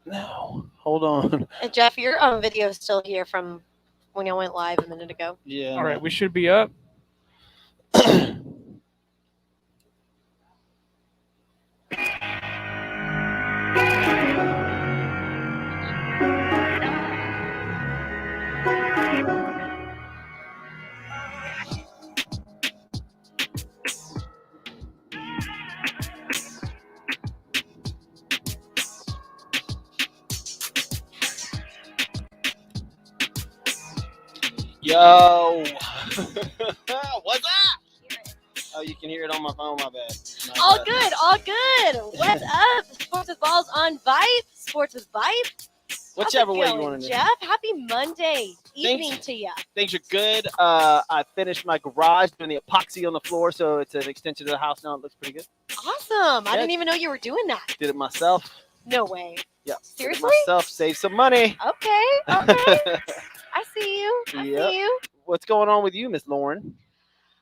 No, hold on. Jeff, your video is still here from when y'all went live a minute ago. Yeah. All right, No. we should be up. Yo. What's up? Oh, you can hear it on my phone. My bad. My All bad. good, all good. What's up? Sports with Balls on VYPE. Sports with VYPE. Whichever How's it way you going, want to. Jeff, happy Monday evening to you. Things are good. I finished my garage doing the epoxy on the floor, so it's an extension of the house now. It looks pretty good. Awesome. I Yeah. didn't even know you were doing that. Did it myself. No way. Yeah. Seriously? Did it myself. Save some money. Okay. I see you. I Yep. see you. What's going on with you, Miss Lauren?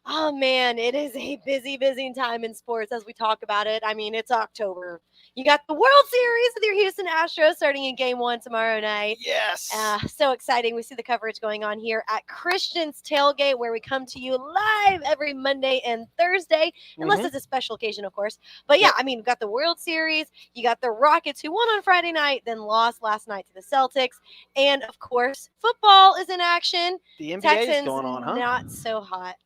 Oh, man, it is a busy time in sports as we talk about it. I mean, it's October. You got the World Series with your Houston Astros starting in Game 1 tomorrow night. Yes. So exciting. We see the coverage going on here at Christian's Tailgate, where we come to you live every Monday and Thursday, unless it's a special occasion, of course. But yeah, I mean, we've got the World Series. You got the Rockets, who won on Friday night, then lost last night to the Celtics. And, of course, football is in action. The NBA Texans is going on, huh? not so hot.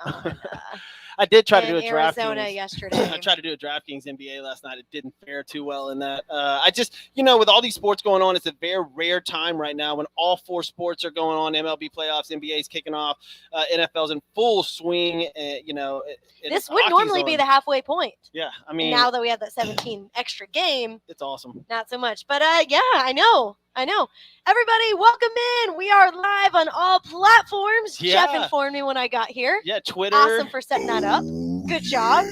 I did try to do a Arizona DraftKings yesterday. I tried to do a DraftKings NBA last night. It didn't fare too well in that. I just, with all these sports going on, it's a very rare time right now when all four sports are going on. MLB playoffs, NBA's kicking off, NFL's in full swing. This would normally be the halfway point. Yeah, I mean, now that we have that 17 extra game, it's awesome. Not so much, but yeah, I know. Everybody, welcome in. We are live on all platforms. Yeah. Jeff informed me when I got here. Yeah, Twitter. Awesome for setting that up. Good job.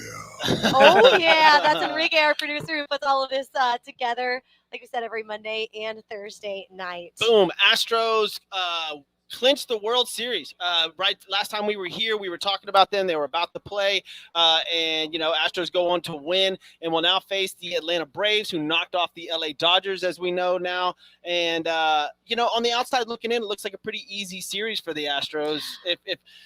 Oh, yeah. That's Enrique, our producer, who puts all of this together, like we said, every Monday and Thursday night. Boom. Astros clinched the World Series. Right, last time we were here, we were talking about them. They were about to play, and Astros go on to win, and will now face the Atlanta Braves, who knocked off the LA Dodgers, as we know now. And on the outside looking in, it looks like a pretty easy series for the Astros.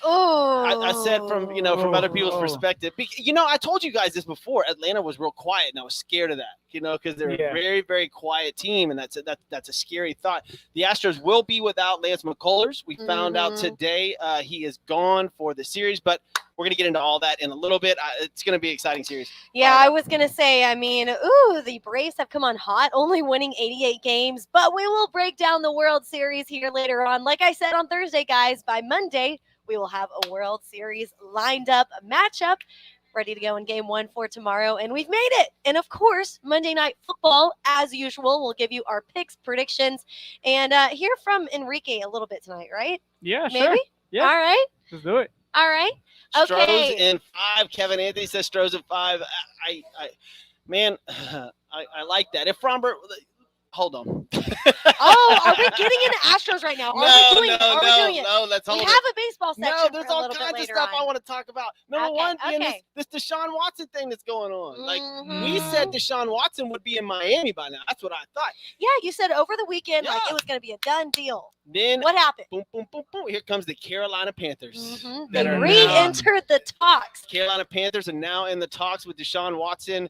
I said from other people's perspective, I told you guys this before. Atlanta was real quiet, and I was scared of that. Because they're a very, very quiet team, and that's a scary thought. The Astros will be without Lance McCullers. We found out today he is gone for the series, but we're going to get into all that in a little bit. It's going to be an exciting series. Yeah, I was going to say, the Braves have come on hot, only winning 88 games, but we will break down the World Series here later on. Like I said on Thursday, guys, by Monday, we will have a World Series lined up, a matchup ready to go in Game 1 for tomorrow, and we've made it. And of course, Monday Night Football, as usual, we'll give you our picks, predictions, and hear from Enrique a little bit tonight, right? Yeah, maybe. Sure. Yeah, all right. Let's do it. All right. Okay. Strohs in 5. Kevin Anthony says Strohs in 5. I like that. If Frombert. Hold on. Are we getting into Astros right now? Are we doing it? No, let's hold it. We have a baseball section. No, there's all kinds of stuff on. I want to talk about. Number one being this Deshaun Watson thing that's going on. Like, we said Deshaun Watson would be in Miami by now. That's what I thought. Yeah, you said over the weekend, like it was going to be a done deal. Then what happened? Boom, boom, boom, boom. Here comes the Carolina Panthers. They re-entered the talks. Carolina Panthers are now in the talks with Deshaun Watson.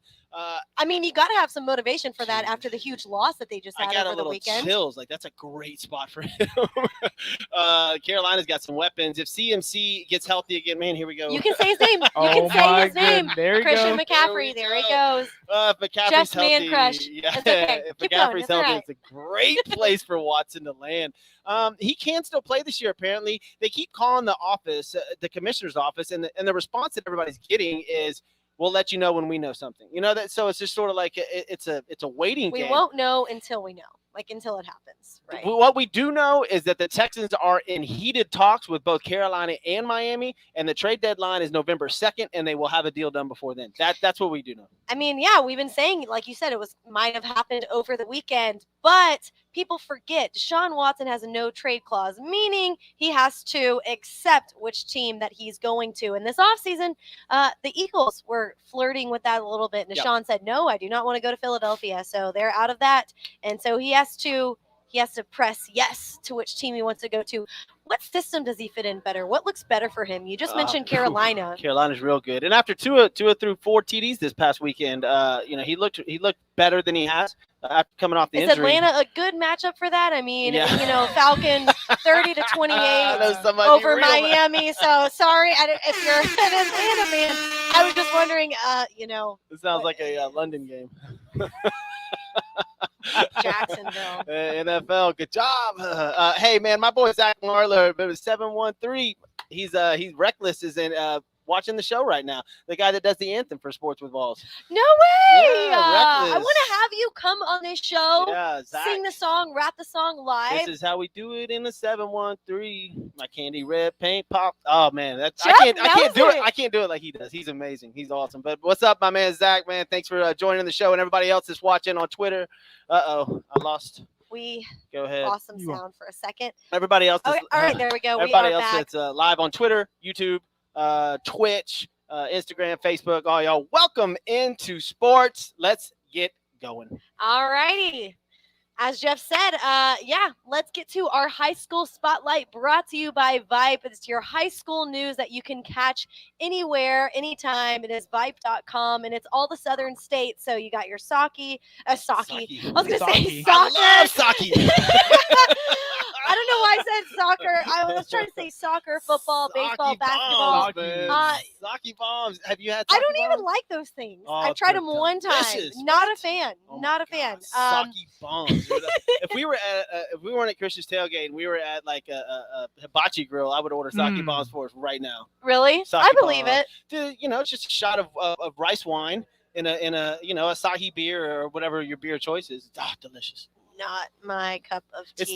You got to have some motivation for that after the huge loss that they just had over the weekend. I got a little chills. Like, that's a great spot for him. Carolina's got some weapons. If CMC gets healthy again, man, here we go. You can say his name. There Christian McCaffrey. There he goes. If McCaffrey's Just healthy, man crush. yeah. It's okay. If Keep McCaffrey's going. healthy, it's a great place for Watson to land. He can still play this year, apparently. They keep calling the office, the commissioner's office, and the response that everybody's getting is, we'll let you know when we know something. So it's just sort of like it's a waiting game. We won't know until we know, until it happens. Right. What we do know is that the Texans are in heated talks with both Carolina and Miami, and the trade deadline is November 2nd, and they will have a deal done before then. That's what we do know. Yeah, we've been saying, like you said, might have happened over the weekend, But people forget Deshaun Watson has a no trade clause, meaning he has to accept which team that he's going to. And this offseason, the Eagles were flirting with that a little bit. And Deshaun said, no, I do not want to go to Philadelphia. So they're out of that. And so he has to press yes to which team he wants to go to. What system does he fit in better? What looks better for him? You just mentioned Carolina. Carolina's real good. And after Tua threw 4 TDs this past weekend, he looked better than he has after coming off the injury. Is Atlanta a good matchup for that? I mean, Falcons 30-28 over Miami. So sorry if you're an Atlanta fan. I was just wondering, This sounds like a London game. Jacksonville. NFL, good job. Hey, man, my boy Zach Marler, 713. He's Reckless is in watching the show right now. The guy that does the anthem for Sports with Balls. No way! Yeah, I want to have you come on this show, Zach, sing the song, rap the song live. This is how we do it in the 713. My candy red paint pop. Oh man, I can't do it. I can't do it like he does. He's amazing. He's awesome. But what's up, my man Zach? Man, thanks for joining the show, and everybody else that's watching on Twitter. I lost. Go ahead. Awesome sound for a second. Everybody else. Okay, all right, there we go. Everybody else that's live on Twitter, YouTube, Twitch, Instagram, Facebook, all y'all, welcome into sports. Let's get going. All righty. As Jeff said, let's get to our high school spotlight brought to you by VYPE. It's your high school news that you can catch anywhere, anytime. It is VYPE.com, and it's all the southern states. So you got your Saki. I was going to say soccer. I love Saki. I don't know why I said soccer. I was trying to say soccer, football, baseball, basketball. Saki bombs. Have you had? I don't even like those things. I've tried them one time. Not a fan. Not a fan. Saki bombs. If we weren't at Christian's tailgate and we were at like a hibachi grill, I would order sake bombs for us right now. Really? I believe it. It's just a shot of rice wine in a Asahi beer or whatever your beer choice is. Delicious. Not my cup of tea.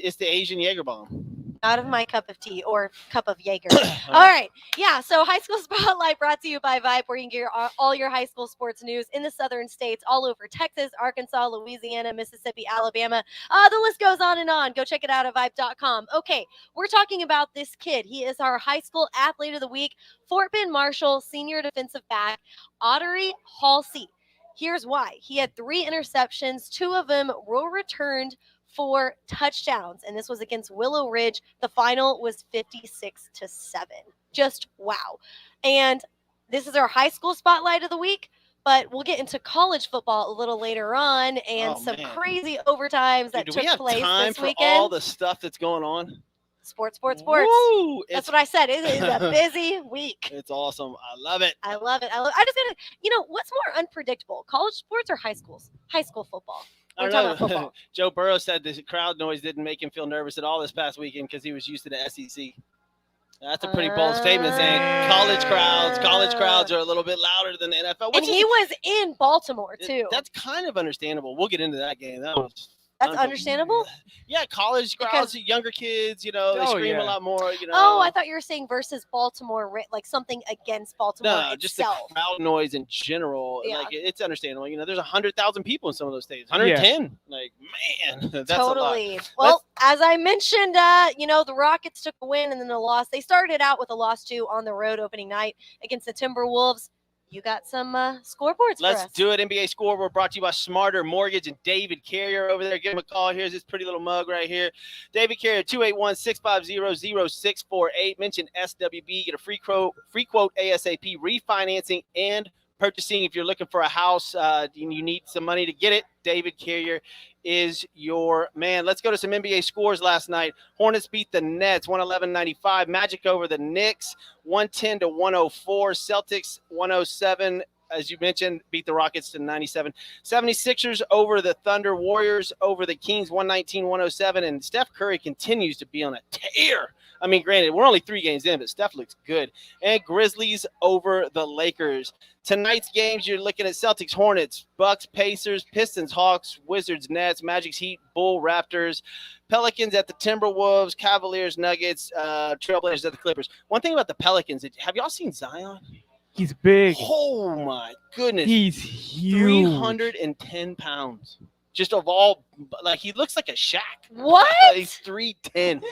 It's the Asian Jaeger bomb. Not of my cup of tea or cup of Jaeger. All right. Yeah. So High School Spotlight brought to you by VYPE, where you can get all your high school sports news in the southern states, all over Texas, Arkansas, Louisiana, Mississippi, Alabama. The list goes on and on. Go check it out at VYPE.com. Okay. We're talking about this kid. He is our high school athlete of the week, Fort Bend Marshall, senior defensive back, Ottery Halsey. Here's why. He had 3 interceptions. 2 of them were returned for touchdowns, and this was against Willow Ridge. The final was 56-7. Just wow. And this is our high school spotlight of the week, but we'll get into college football a little later on and crazy overtimes that took place this weekend. For all the stuff that's going on? Sports. Woo, that's what I said. It is a busy week. It's awesome. I love it. I just gotta, what's more unpredictable, college sports or high schools? High school football. I don't know. Joe Burrow said the crowd noise didn't make him feel nervous at all this past weekend because he was used to the SEC. That's a pretty bold statement saying college crowds are a little bit louder than the NFL. And he was in Baltimore, too. That's kind of understandable. We'll get into that game. That's understandable? Yeah, college crowds, younger kids, they scream a lot more, Oh, I thought you were saying versus Baltimore, like something against Baltimore itself. Just the crowd noise in general. Yeah. Like, it's understandable. There's 100,000 people in some of those states. 110. Yeah. Like, man, that's totally. A lot. Well, as I mentioned, the Rockets took a win and then a loss. They started out with a loss, too, on the road opening night against the Timberwolves. You got some scoreboards for us. Let's do it. NBA Scoreboard brought to you by Smarter Mortgage and David Carrier over there. Give him a call. Here's this pretty little mug right here. David Carrier, 281-650-0648. Mention SWB. Get a free quote ASAP. Refinancing and purchasing. If you're looking for a house and you need some money to get it, David Carrier is your man. Let's go to some NBA scores last night. Hornets beat the Nets 111-95. Magic over the Knicks 110-104. Celtics 107. As you mentioned, beat the Rockets to 97. 76ers over the Thunder. Warriors over the Kings 119-107. And Steph Curry continues to be on a tear. I mean, granted, we're only 3 games in, but Steph looks good. And Grizzlies over the Lakers. Tonight's games, you're looking at Celtics, Hornets, Bucks, Pacers, Pistons, Hawks, Wizards, Nets, Magic's Heat, Bull, Raptors, Pelicans at the Timberwolves, Cavaliers, Nuggets, Trailblazers at the Clippers. One thing about the Pelicans, have y'all seen Zion? He's big. Oh, my goodness. He's huge. 310 pounds. Just of all like he looks like a Shaq. What? He's 3'10".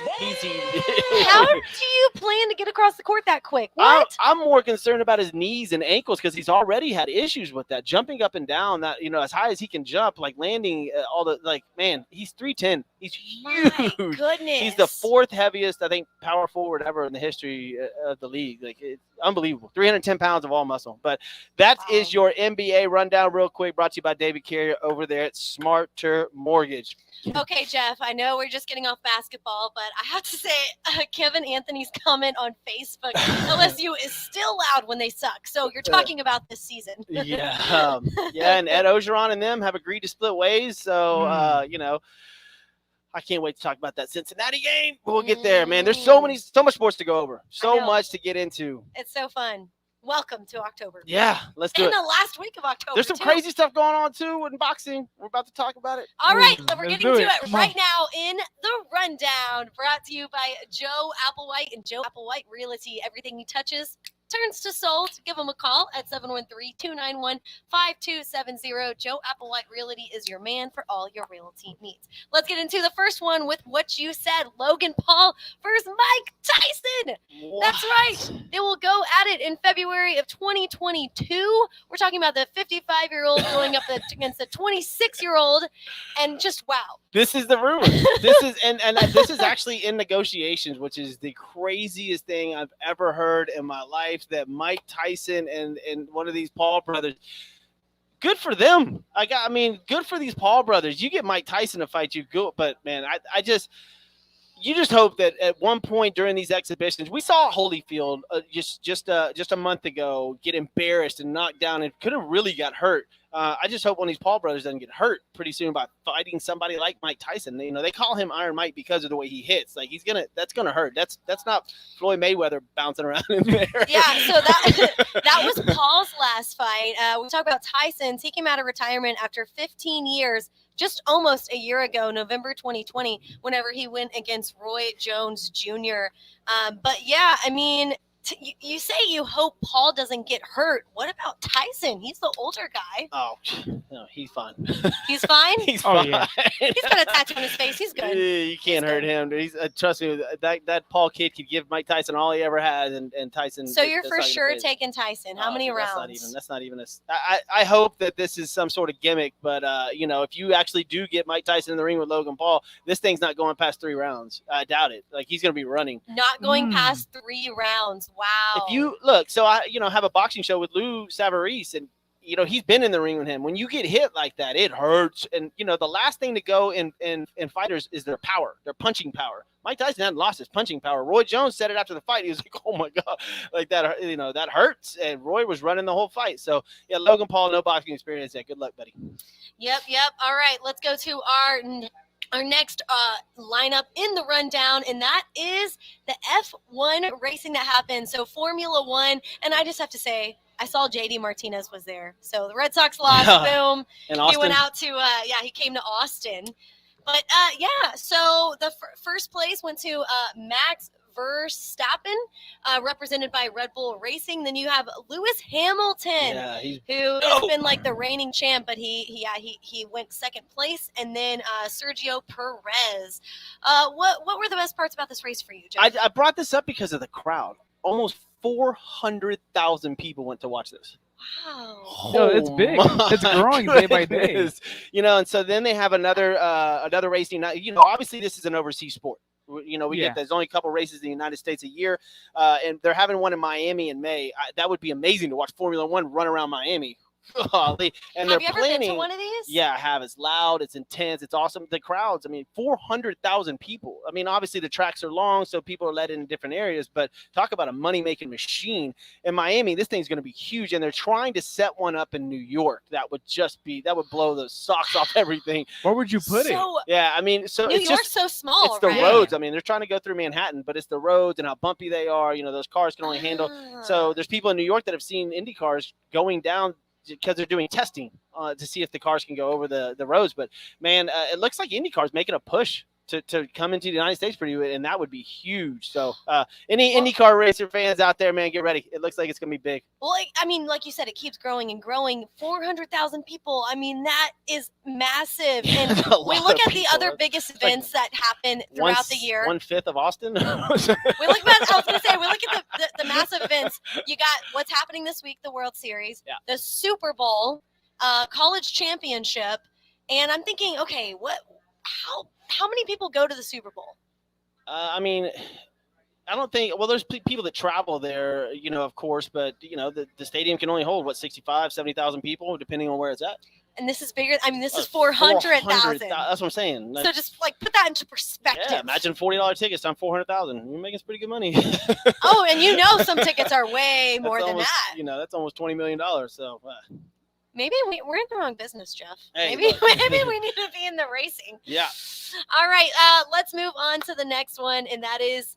How do you plan to get across the court that quick? What? I'm more concerned about his knees and ankles because he's already had issues with that, jumping up and down. That as high as he can jump, like landing all the man. He's 3'10". He's huge. My goodness. He's the fourth heaviest, I think, power forward ever in the history of the league. Like, it's unbelievable. 310 pounds of all muscle. But that is your NBA rundown, real quick. Brought to you by David Carrier over there at Smarter Mortgage. Okay, Jeff, I know we're just getting off basketball, but I have to say, Kevin Anthony's comment on Facebook, LSU is still loud when they suck. So you're talking about this season. Yeah. And Ed Ogeron and them have agreed to split ways. So, I can't wait to talk about that Cincinnati game. We'll get there, man. There's so much sports to go over. So much to get into. It's so fun. Welcome to October. Yeah, let's do it. And the last week of October. There's some crazy stuff going on, too, in boxing. We're about to talk about it. All right, we're getting to it Come right on. now in the rundown, brought to you by Joe Applewhite and Joe Applewhite Realty. Everything he touches turns to sold. Give him a call at 713-291-5270. Joe Applewhite Realty is your man for all your realty needs. Let's get into the first one with what you said. Logan Paul versus Mike Tyson. That's right. They will go at it in February of 2022. We're talking about the 55-year-old going up against the 26-year-old. And just wow. This is the rumor. This is and this is actually in negotiations, which is the craziest thing I've ever heard in my life. That Mike Tyson and one of these Paul brothers, good for them. Good for these Paul brothers. You get Mike Tyson to fight you, good. But man, you just hope that at one point during these exhibitions, we saw Holyfield just a month ago get embarrassed and knocked down and could have really got hurt. I just hope one of these Paul brothers doesn't get hurt pretty soon by fighting somebody like Mike Tyson. They call him Iron Mike because of the way he hits. Like that's gonna hurt. That's not Floyd Mayweather bouncing around in there. Yeah, so that was Paul's last fight. We talk about Tyson's. He came out of retirement after 15 years, just almost a year ago, November 2020, whenever he went against Roy Jones Jr. But yeah, you say you hope Paul doesn't get hurt. What about Tyson? He's the older guy. Oh, no, he's fine. He's fine? He's Oh, fine. yeah. He's got a tattoo on his face. He's good. You can't hurt him. He's trust me. That Paul kid could give Mike Tyson all he ever had, and Tyson. So you're for that's not sure gonna phase him. taking Tyson. How many rounds? That's not even a. I hope that this is some sort of gimmick, but if you actually do get Mike Tyson in the ring with Logan Paul, this thing's not going past 3 rounds. I doubt it. Like, he's going to be running. Not going past 3 rounds. Wow. If you look, so I have a boxing show with Lou Savarese, and he's been in the ring with him. When you get hit like that, it hurts. And the last thing to go in fighters is their power, their punching power. Mike Tyson hadn't lost his punching power. Roy Jones said it after the fight. He was like, "Oh my god, like that, that hurts." And Roy was running the whole fight. So yeah, Logan Paul, no boxing experience yet. Good luck, buddy. Yep. All right, let's go to our next lineup in the rundown, and that is the F1 racing that happened. So Formula One, and I just have to say, I saw JD Martinez was there. So the Red Sox lost. Boom. And He went out to he came to Austin. But so the first place went to Max Verstappen, represented by Red Bull Racing. Then you have Lewis Hamilton, who has been like the reigning champ, but he went second place. And then Sergio Perez. What were the best parts about this race for you, Jeff? I brought this up because of the crowd. Almost 400,000 people went to watch this. Wow. No, it's big. It's growing day by day. And so then they have another racing. Obviously this is an overseas sport. There's only a couple races in the United States a year, and they're having one in Miami in May. That would be amazing to watch Formula One run around Miami. Have you ever been to one of these? Yeah, I have. It's loud. It's intense. It's awesome. The crowds, 400,000 people. Obviously the tracks are long, so people are let in different areas, but talk about a money-making machine. In Miami, this thing's going to be huge, and they're trying to set one up in New York. That would blow the socks off everything. Where would you put it? Yeah, so New it's York's just so small. it's the right? roads. They're trying to go through Manhattan, but it's the roads and how bumpy they are. Those cars can only handle. So there's people in New York that have seen Indy cars going down because they're doing testing to see if the cars can go over the roads. But man, it looks like IndyCar's making a push to come into the United States for you, and that would be huge. So any IndyCar racer fans out there, man, get ready. It looks like it's going to be big. Well, like you said, it keeps growing and growing. 400,000 people. I mean, that is massive. And we look at the other biggest events that happen throughout the year. 1/5 of Austin. We look at the massive events. You got what's happening this week, the World Series, the Super Bowl, college championship, and I'm thinking, okay, how many people go to the Super Bowl? I mean, I don't think – well, there's people that travel there, of course, but, the stadium can only hold, 65,000, 70,000 people, depending on where it's at. And this is bigger – I mean, this is 400,000. That's what I'm saying. So just, put that into perspective. Yeah, imagine $40 tickets times 400,000. You're making pretty good money. Oh, and some tickets are way more than that. That's almost $20 million, so maybe we're in the wrong business, Jeff. Hey, maybe we need to be in the racing. Yeah. All right, let's move on to the next one, and that is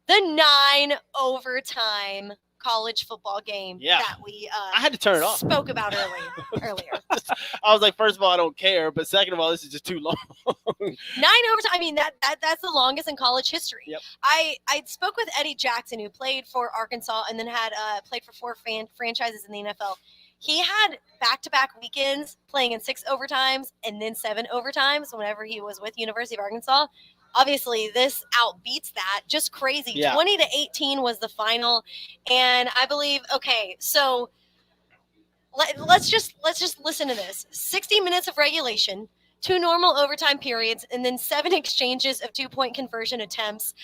the 9 overtime college football game that we I had to turn it off. Spoke about earlier. I was like, first of all, I don't care, but second of all, this is just too long. 9 overtime. I mean, that's the longest in college history. Yep. I spoke with Eddie Jackson, who played for Arkansas and then had played for 4 franchises in the NFL. He had back-to-back weekends playing in 6 overtimes and then 7 overtimes whenever he was with University of Arkansas. Obviously, this outbeats that. Just crazy. Yeah. 20-18 was the final, and I believe. Okay, so let's just listen to this. 60 minutes of regulation, 2 normal overtime periods, and then 7 exchanges of 2-point conversion attempts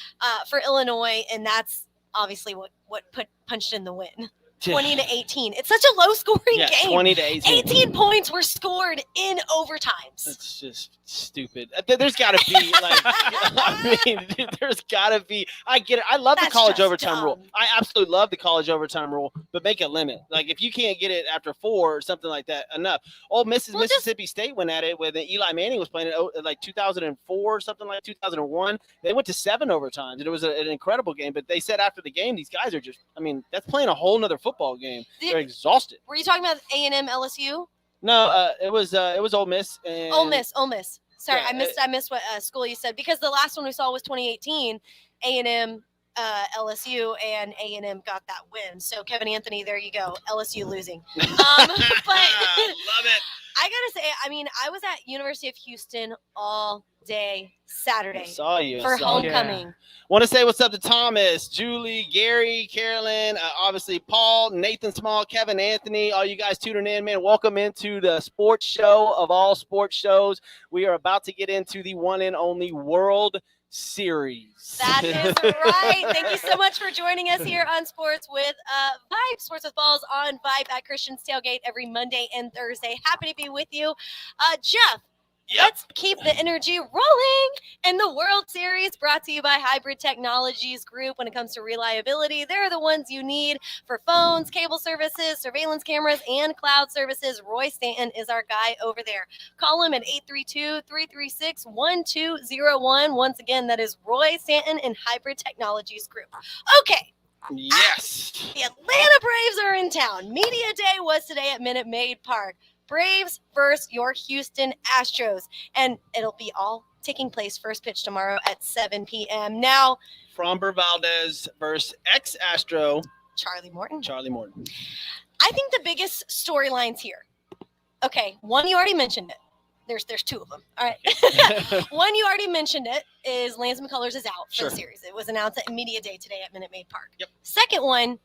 for Illinois, and that's obviously what punched in the win. 20-18. It's such a low-scoring game. 20-18. 18 points were scored in overtimes. It's just stupid. There's got to be there's got to be. I get it. I love the college overtime rule. I absolutely love the college overtime rule, but make a limit. Like if you can't get it after 4 or something like that, enough. Mississippi State went at it when Eli Manning was playing it like 2004 or something like 2001. They went to 7 overtimes, and it was an incredible game. But they said after the game, these guys are just. I mean, that's playing a whole nother football game. They're exhausted. Were you talking about A&M LSU? No, it was Ole Miss. And Ole Miss. Sorry, Yeah, I missed what school you said, because the last one we saw was 2018, A&M LSU, and A&M got that win. So Kevin Anthony, there you go. LSU losing. But love it. I gotta say, I mean, I was at University of Houston all day Saturday. I saw you. For homecoming. Yeah. Want to say what's up to Thomas, Julie, Gary, Carolyn, obviously Paul, Nathan Small, Kevin Anthony, all you guys tuning in, man. Welcome into the sports show of all sports shows. We are about to get into the one and only World Series. That is right. Thank you so much for joining us here on Sports with VYPE, Sports with Balls on VYPE at Christian's Tailgate every Monday and Thursday. Happy to be with you. Jeff, let's keep the energy rolling. And the World Series brought to you by Hybrid Technologies Group. When it comes to reliability, they're the ones you need for phones, cable services, surveillance cameras, and cloud services. Roy Stanton is our guy over there. Call him at 832-336-1201. Once again, that is Roy Stanton and Hybrid Technologies Group. Okay. Yes. The Atlanta Braves are in town. Media Day was today at Minute Maid Park. Braves versus your Houston Astros. And it'll be all taking place first pitch tomorrow at 7 p.m. Now, Framber Valdez versus ex-Astro Charlie Morton. I think the biggest storylines here. Okay, one, you already mentioned it. There's 2 of them. All right. One, you already mentioned it, is Lance McCullers is out for the series. It was announced at Media Day today at Minute Maid Park. Yep. Second one,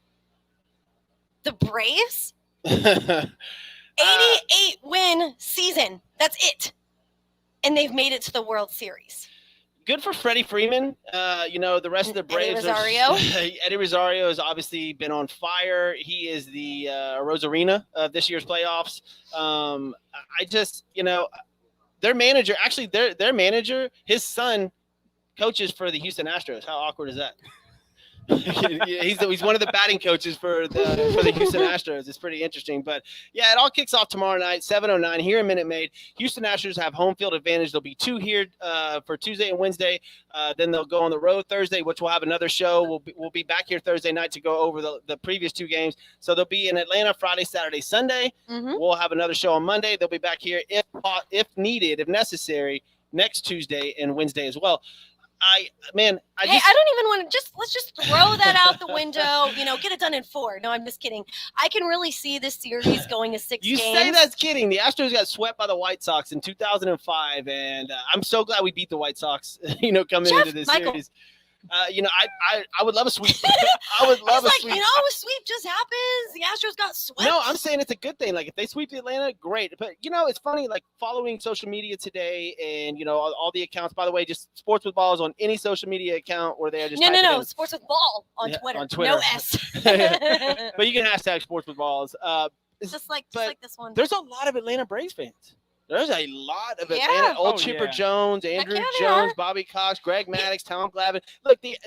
the Braves. 88 win season. That's it. And they've made it to the World Series. Good for Freddie Freeman. The rest of the Braves. Eddie Rosario has obviously been on fire. He is the Rosarina of this year's playoffs. Their manager, his son coaches for the Houston Astros. How awkward is that? he's one of the batting coaches for the Houston Astros. It's pretty interesting, but yeah, it all kicks off tomorrow night, 7:09 here in Minute Maid. Houston Astros have home field advantage. There'll be 2 here for Tuesday and Wednesday. Then they'll go on the road Thursday, which we'll have another show. We'll be back here Thursday night to go over the previous 2 games. So they'll be in Atlanta Friday, Saturday, Sunday. Mm-hmm. We'll have another show on Monday. They'll be back here if needed, if necessary, next Tuesday and Wednesday as well. I don't even want to let's just throw that out the window, get it done in 4. No, I'm just kidding. I can really see this series going to 6 You games. say that's kidding. The Astros got swept by the White Sox in 2005, and I'm so glad we beat the White Sox, coming into this series. I would love a sweep. I would love a sweep. A sweep just happens. The Astros got swept. No, I'm saying it's a good thing. Like, if they sweep the Atlanta, great. But, it's funny, like, following social media today and, all the accounts. By the way, just Sports with Balls on any social media account where they're just No. Sports with Ball on Twitter. On Twitter. No S. But you can hashtag Sports with Balls. Just like this one. There's a lot of Atlanta Braves fans. There's a lot of Atlanta. Old Chipper Jones, Andrew Jones, Bobby Cox, Greg Maddux, Tom Glavine. Look, the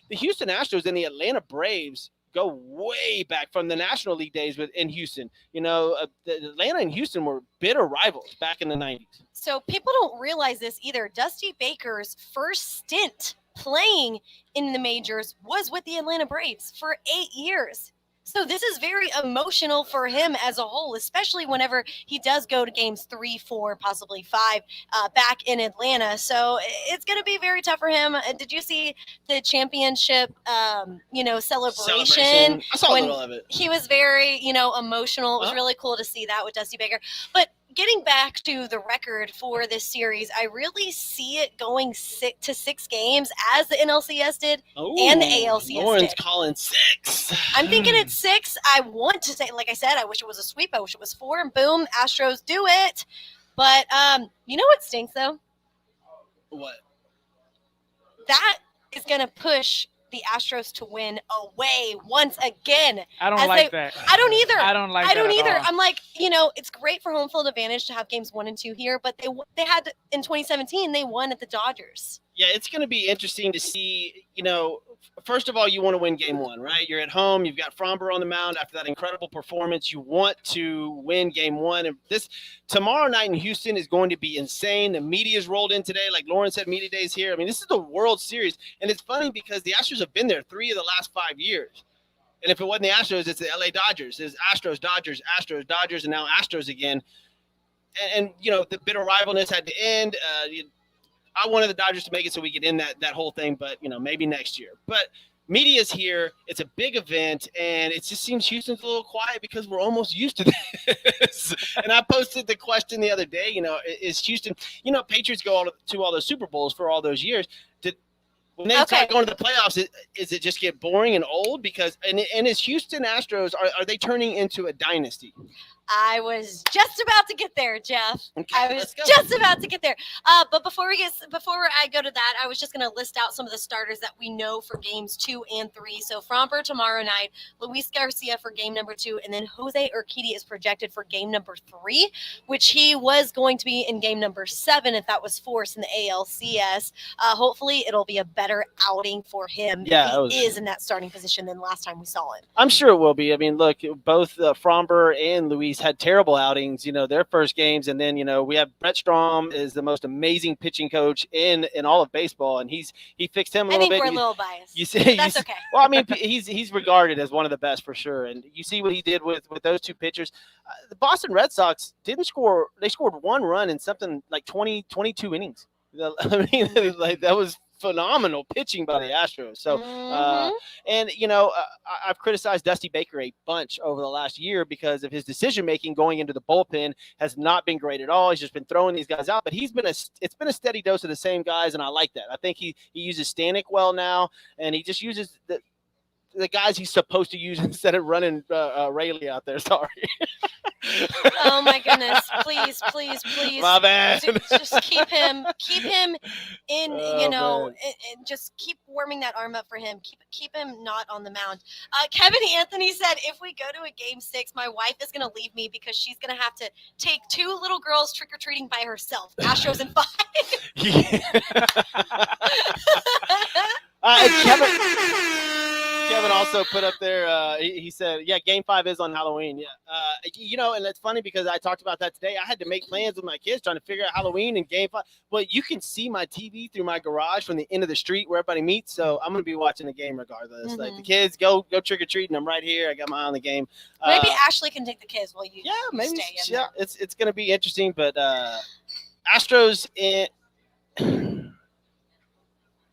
Houston Astros and the Atlanta Braves go way back from the National League days in Houston. The Atlanta and Houston were bitter rivals back in the 90s. So people don't realize this either. Dusty Baker's first stint playing in the majors was with the Atlanta Braves for 8 years. So this is very emotional for him as a whole, especially whenever he does go to games 3, 4, possibly 5 back in Atlanta. So it's going to be very tough for him. Did you see the championship, celebration? I saw a little of it. He was very, emotional. It was really cool to see that with Dusty Baker. But getting back to the record for this series, I really see it going 6 games as the NLCS did and the ALCS Lauren's did. calling 6. I'm thinking it's 6. I want to say, like I said, I wish it was a sweep. I wish it was 4, and boom, Astros do it. But you know what stinks, though? What? That is going to push the Astros to win away once again. I don't like that. I don't either. I don't like that. I don't either. All. I'm like, it's great for home field advantage to have games 1 and 2 here, but they had in 2017 they won at the Dodgers. Yeah, it's going to be interesting to see. First of all, you want to win game 1, right? You're at home. You've got Fromber on the mound after that incredible performance. You want to win game 1. And this tomorrow night in Houston is going to be insane. The media's rolled in today. Like Lauren said, media day's here. I mean, this is the World Series. And it's funny because the Astros have been there 3 of the last 5 years. And if it wasn't the Astros, it's the LA Dodgers. It's Astros, Dodgers, Astros, Dodgers, and now Astros again. And the bitter rivalness had to end. I wanted the Dodgers to make it so we could end that whole thing, but, maybe next year. But media's here. It's a big event, and it just seems Houston's a little quiet because we're almost used to this. And I posted the question the other day, is Houston – Patriots go to all those Super Bowls for all those years. When they start going to the playoffs, is it just get boring and old? Because and is Houston Astros, are they turning into a dynasty? I was just about to get there, Jeff. Okay, I was just about to get there. But before I go to that, I was just going to list out some of the starters that we know for games 2 and 3. So Fromber tomorrow night, Luis Garcia for game number 2, and then Jose Urquidy is projected for game number 3, which he was going to be in game number 7 if that was forced in the ALCS. Hopefully, it'll be a better outing for him. Yeah, he is in that starting position than last time we saw him. I'm sure it will be. I mean, look, both Fromber and Luis had terrible outings, their first games. And then, we have Brett Strom is the most amazing pitching coach in all of baseball. And he fixed him a little bit. I think we're a little biased. That's okay. Well, I mean, he's regarded as one of the best for sure. And you see what he did with those 2 pitchers. The Boston Red Sox didn't score. They scored 1 run in something like 22 innings. I mean, like that was phenomenal pitching by the Astros. So, I've criticized Dusty Baker a bunch over the last year because of his decision-making going into the bullpen has not been great at all. He's just been throwing these guys out, but it's been a steady dose of the same guys, and I like that. I think he uses Stanek well now, and he just uses the guys he's supposed to use instead of running Rayleigh out there. Sorry. Oh my goodness! Please. My bad. Just keep him in. And just keep warming that arm up for him. Keep him not on the mound. Kevin Anthony said, "If we go to a game 6, my wife is going to leave me because she's going to have to take 2 little girls trick or treating by herself. Astros in 5." Kevin also put up there, he said, game 5 is on Halloween. Yeah. And that's funny because I talked about that today. I had to make plans with my kids trying to figure out Halloween and game 5. But you can see my TV through my garage from the end of the street where everybody meets. So I'm going to be watching the game regardless. Like the kids go trick-or-treating. I'm right here. I got my eye on the game. Maybe Ashley can take the kids while you maybe stay in there. It's going to be interesting. But Astros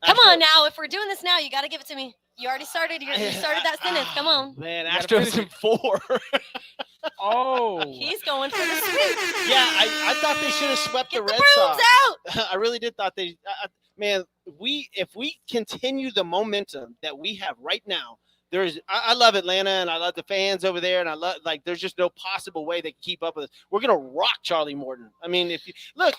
Come on now. If we're doing this now, you got to give it to me. You already started. You started that sentence. Come on. Man, You gotta Astros in 4. Oh. He's going for the sweep. Yeah, I thought they should have swept Get the the Red brooms Sox. out. I really did thought they. Man, if we continue the momentum that we have right now, I love Atlanta and I love the fans over there, and I love there's just no possible way they can keep up with us. We're gonna rock Charlie Morton. I mean, if you look,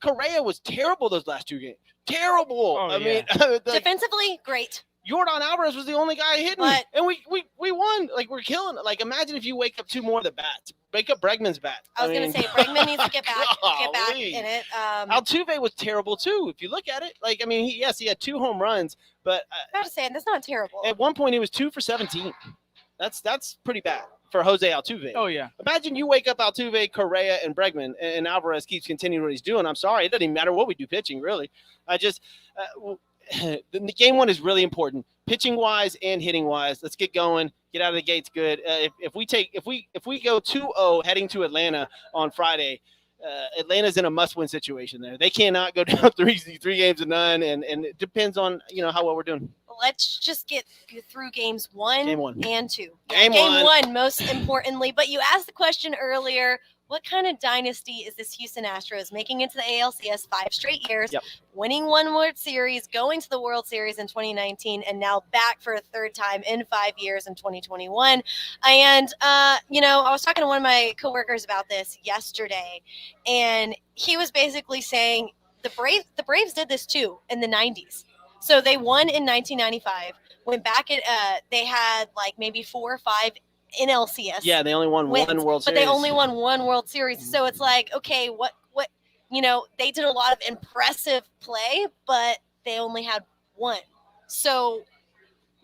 Correa was terrible those last 2 games. Terrible. Oh, I mean, defensively, great. Jordan Alvarez was the only guy hitting, But, and we won. We're killing it. Imagine if you wake up 2 more of the bats. Wake up Bregman's bat. I was going to say, Bregman needs to get back in it. Altuve was terrible, too, if you look at it. He had 2 home runs, but I have to say, that's not terrible. at one point he was 2 for 17. That's pretty bad for Jose Altuve. Oh, yeah. Imagine you wake up Altuve, Correa, and Bregman, and Alvarez keeps continuing what he's doing. I'm sorry. It doesn't even matter what we do pitching, really. The game 1 is really important, pitching wise and hitting wise. Let's get going. Get out of the gates good. If we go 2-0 heading to Atlanta on Friday, Atlanta's in a must-win situation there. They cannot go down 3 games to none, and it depends on how well we're doing. Let's just get through games 1 and 2. Game one, most importantly. But you asked the question earlier. What kind of dynasty is this Houston Astros making it to the ALCS 5 straight years, winning 1 World Series, going to the World Series in 2019, and now back for a 3rd time in 5 years in 2021? And, I was talking to one of my coworkers about this yesterday, and he was basically saying the Braves did this too in the 90s. So they won in 1995, went back they had maybe 4 or 5 in LCS. Yeah, they only won 1 World Series. But they only won 1 World Series. So it's okay, what they did a lot of impressive play, but they only had 1. So,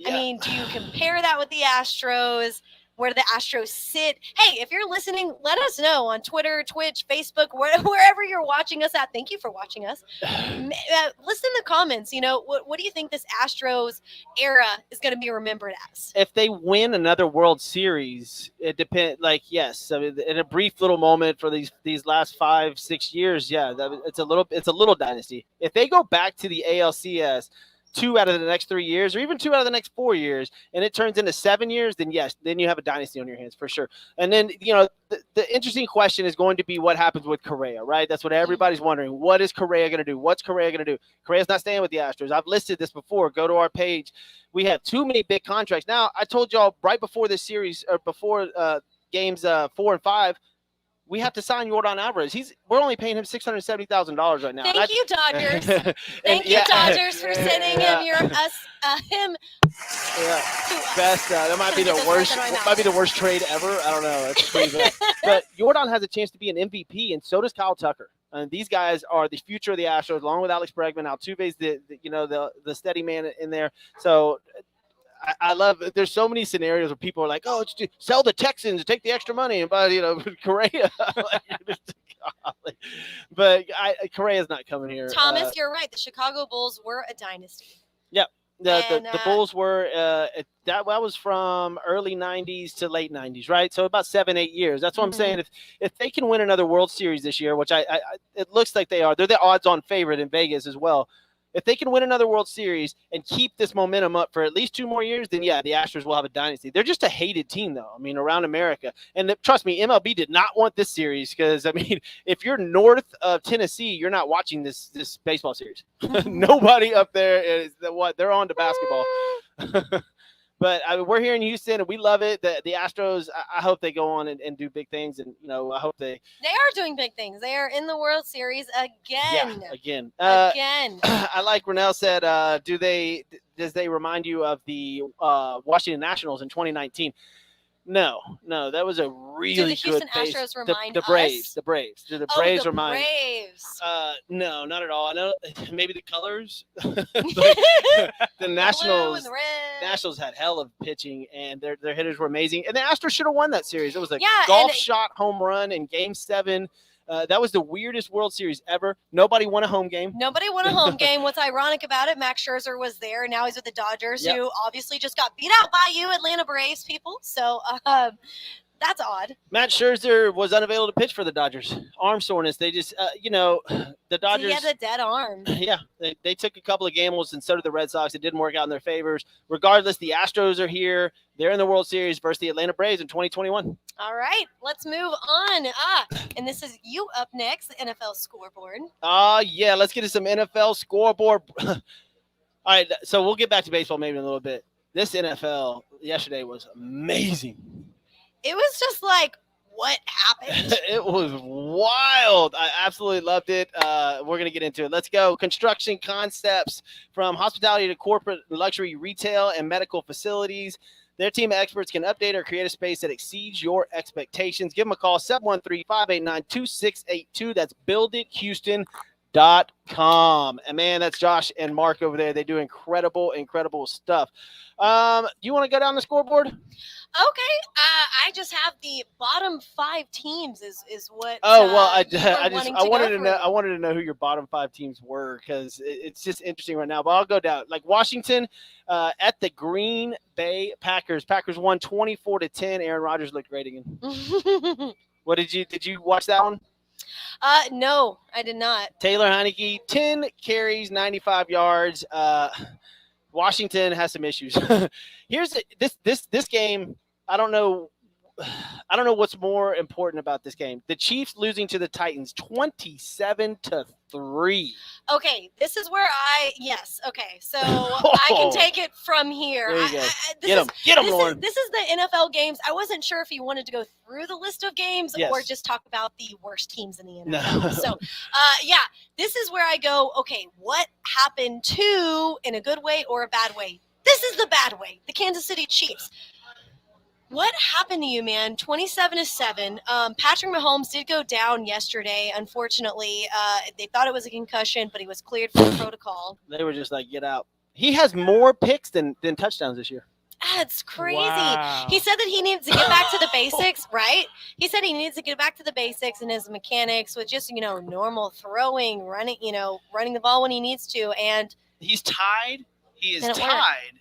I mean, do you compare that with the Astros? Where do the Astros sit? Hey, if you're listening, let us know on Twitter, Twitch, Facebook, wherever you're watching us at. Thank you for watching us. Listen in the comments. What do you think this Astros era is going to be remembered as? If they win another World Series, it depends. Yes, I mean, in a brief little moment for these last 5-6 years, it's a little dynasty. If they go back to the ALCS 2 out of the next 3 years, or even 2 out of the next 4 years, and it turns into 7 years, then yes, then you have a dynasty on your hands for sure. And then, the interesting question is going to be what happens with Correa, right? That's what everybody's wondering. What is Correa going to do? What's Correa going to do? Correa's not staying with the Astros. I've listed this before. Go to our page. We have too many big contracts. Now, I told y'all right before this series, or before games 4 and 5, we have to sign Jordan Alvarez. We're only paying him $670,000 right now. Thank you, Dodgers. Thank you, Dodgers, for sending him him. Yeah, best. That might be the worst. Might be the worst trade ever. I don't know. It's pretty bad. But Jordan has a chance to be an MVP, and so does Kyle Tucker. And these guys are the future of the Astros, along with Alex Bregman. Altuve's the steady man in there. So. I love it. There's so many scenarios where people are like, "Oh, sell the Texans, take the extra money, and buy Correa." But Correa's not coming here. Thomas, you're right. The Chicago Bulls were a dynasty. Yep. The Bulls were that was from early 90s to late 90s, right? So about 7-8 years. That's what I'm saying. If they can win another World Series this year, which it looks like they are, they're the odds-on favorite in Vegas as well. If they can win another World Series and keep this momentum up for at least 2 more years, then, the Astros will have a dynasty. They're just a hated team, though, around America. And trust me, MLB did not want this series because, if you're north of Tennessee, you're not watching this baseball series. Nobody up there is they're on to basketball. But we're here in Houston, and we love it. The Astros, I hope they go on and do big things. And, I hope they are doing big things. They are in the World Series again. Yeah, again. Again. I like Renell said, does they remind you of the Washington Nationals in 2019? No, that was a really good base. Astros remind the Braves. The Braves. Do the Braves remind? Braves. No, not at all. I know maybe the colors. The Nationals. The red. Nationals had hell of pitching, and their hitters were amazing. And the Astros should have won that series. It was a golf shot home run in Game 7. That was the weirdest World Series ever. Nobody won a home game. What's ironic about it, Max Scherzer was there. Now he's with the Dodgers, who obviously just got beat out by you, Atlanta Braves people. So That's odd. Matt Scherzer was unavailable to pitch for the Dodgers. Arm soreness. They just, the Dodgers. He had a dead arm. Yeah, they took a couple of gambles, and so did the Red Sox. It didn't work out in their favors. Regardless, the Astros are here. They're in the World Series versus the Atlanta Braves in 2021. All right, let's move on. And this is you up next, the NFL scoreboard. Yeah, let's get to some NFL scoreboard. All right, so we'll get back to baseball maybe in a little bit. This NFL yesterday was amazing. It was just like, what happened? It was wild. I absolutely loved it. We're going to get into it. Let's go. Construction concepts from hospitality to corporate luxury retail and medical facilities. Their team of experts can update or create a space that exceeds your expectations. Give them a call, 713-589-2682. That's buildithouston.com. And, man, that's Josh and Mark over there. They do incredible stuff. Do you want to go down the scoreboard? Okay, I just have the bottom 5 teams is what. I wanted to know who your bottom 5 teams were because it's just interesting right now. But I'll go down. Like Washington at the Green Bay Packers. Packers won 24-10. Aaron Rodgers looked great again. What did you watch that one? No, I did not. Taylor Heineke, 10 carries, 95 yards. Washington has some issues. Here's this game. I don't know what's more important about this game. The Chiefs losing to the Titans 27-3. Okay, this is where okay. So I can take it from here. There you go. Get them, Lauren. This is the NFL games. I wasn't sure if you wanted to go through the list of games or just talk about the worst teams in the NFL. No. So, this is where I go, okay, what happened to, in a good way or a bad way? This is the bad way, the Kansas City Chiefs. What happened to you, man? 27-7. Patrick Mahomes did go down yesterday. Unfortunately, they thought it was a concussion, but he was cleared for protocol. They were just like, get out. He has more picks than touchdowns this year. That's crazy. Wow. He said that he needs to get back to the basics, right? He said he needs to get back to the basics and his mechanics with just, normal throwing, running the ball when he needs to. And he's tied. He is tied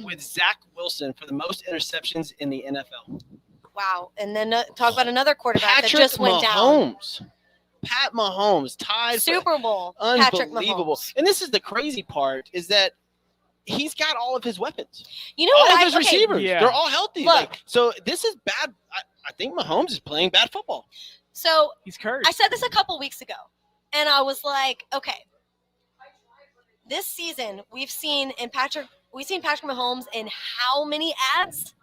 with Zach Wilson for the most interceptions in the NFL. Wow. And then talk about another quarterback that just went down. Pat Mahomes tied Super Bowl. Unbelievable. And this is the crazy part is that he's got all of his weapons. You know all what? Of his receivers. Yeah. They're all healthy. Look, so this is bad. I think Mahomes is playing bad football. So he's cursed. I said this a couple weeks ago, and I was like, okay, this season we've seen Patrick Mahomes in how many ads?